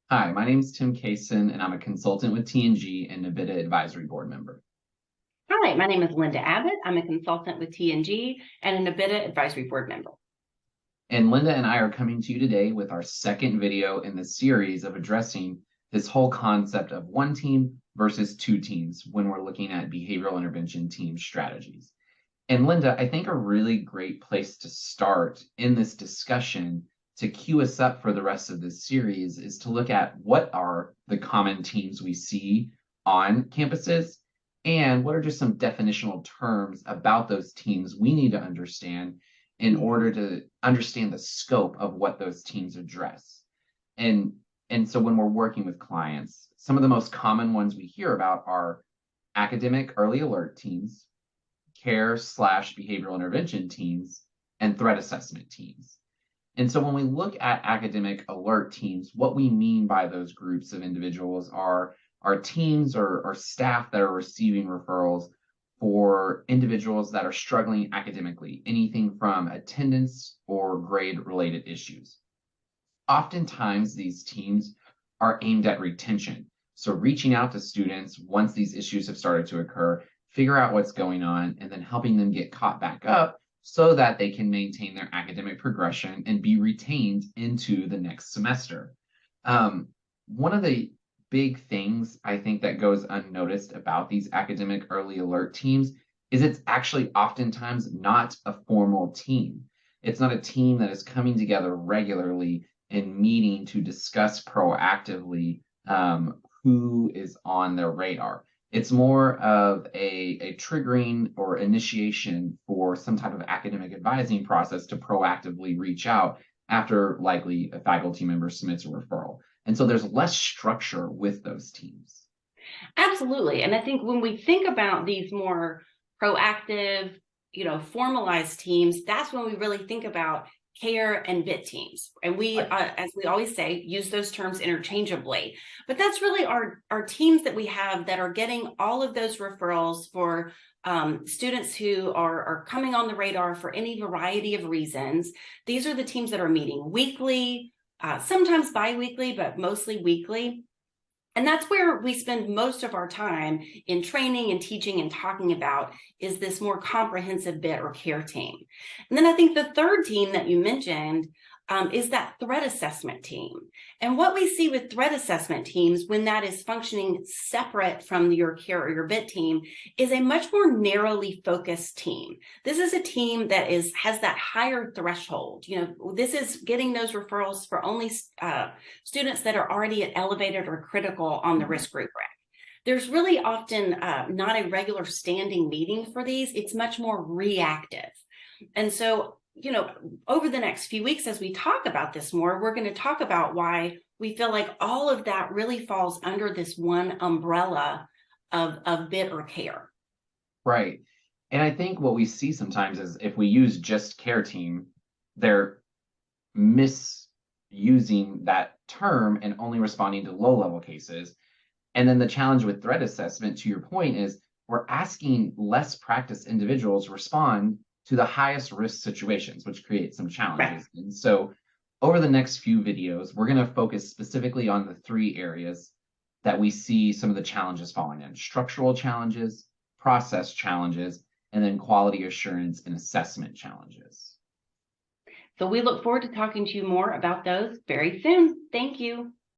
Hi, my name is Tim Cason, and I'm a consultant with T&G and NABITA advisory board member. Hi, my name is Linda Abbott. I'm a consultant with T&G and a NABITA advisory board member. And Linda and I are coming to you today with our second video in the series of addressing this whole concept of one team versus two teams when we're looking at behavioral intervention team strategies. And Linda, I think a really great place to start in this discussion to cue us up for the rest of this series is to look at what are the common teams we see on campuses and what are just some definitional terms about those teams we need to understand in order to understand the scope of what those teams address. And, and so when we're working with clients, some of the most common ones we hear about are academic early alert teams, care/behavioral intervention teams, and threat assessment teams. And so when we look at academic alert teams, what we mean by those groups of individuals are teams or staff that are receiving referrals for individuals that are struggling academically, anything from attendance or grade related issues. Oftentimes, these teams are aimed at retention. So reaching out to students once these issues have started to occur, figure out what's going on, and then helping them get caught back up so that they can maintain their academic progression and be retained into the next semester. One of the big things I think that goes unnoticed about these academic early alert teams is it's actually oftentimes not a formal team. It's not a team that is coming together regularly and meeting to discuss proactively who is on their radar. It's more of a triggering or initiation for some type of academic advising process to proactively reach out after likely a faculty member submits a referral. And so there's less structure with those teams. Absolutely. And I think when we think about these more proactive, formalized teams, that's when we really think about care and BIT teams. And we, as we always say, use those terms interchangeably. But that's really our teams that we have that are getting all of those referrals for students who are coming on the radar for any variety of reasons. These are the teams that are meeting weekly, sometimes bi-weekly, but mostly weekly. And that's where we spend most of our time in training and teaching and talking about is this more comprehensive BIT or care team. And then I think the third team that you mentioned is that threat assessment team. And what we see with threat assessment teams when that is functioning separate from your care or your BIT team is a much more narrowly focused team. This is a team that has that higher threshold. This is getting those referrals for only students that are already at elevated or critical on the risk rubric. There's really often not a regular standing meeting for these. It's much more reactive. And so over the next few weeks, as we talk about this more, we're going to talk about why we feel like all of that really falls under this one umbrella of BIT or care. Right. And I think what we see sometimes is if we use just care team, they're misusing that term and only responding to low-level cases. And then the challenge with threat assessment, to your point, is we're asking less practiced individuals respond to the highest risk situations, which creates some challenges. Right. And so over the next few videos, we're going to focus specifically on the three areas that we see some of the challenges falling in: structural challenges, process challenges, and then quality assurance and assessment challenges. So we look forward to talking to you more about those very soon. Thank you.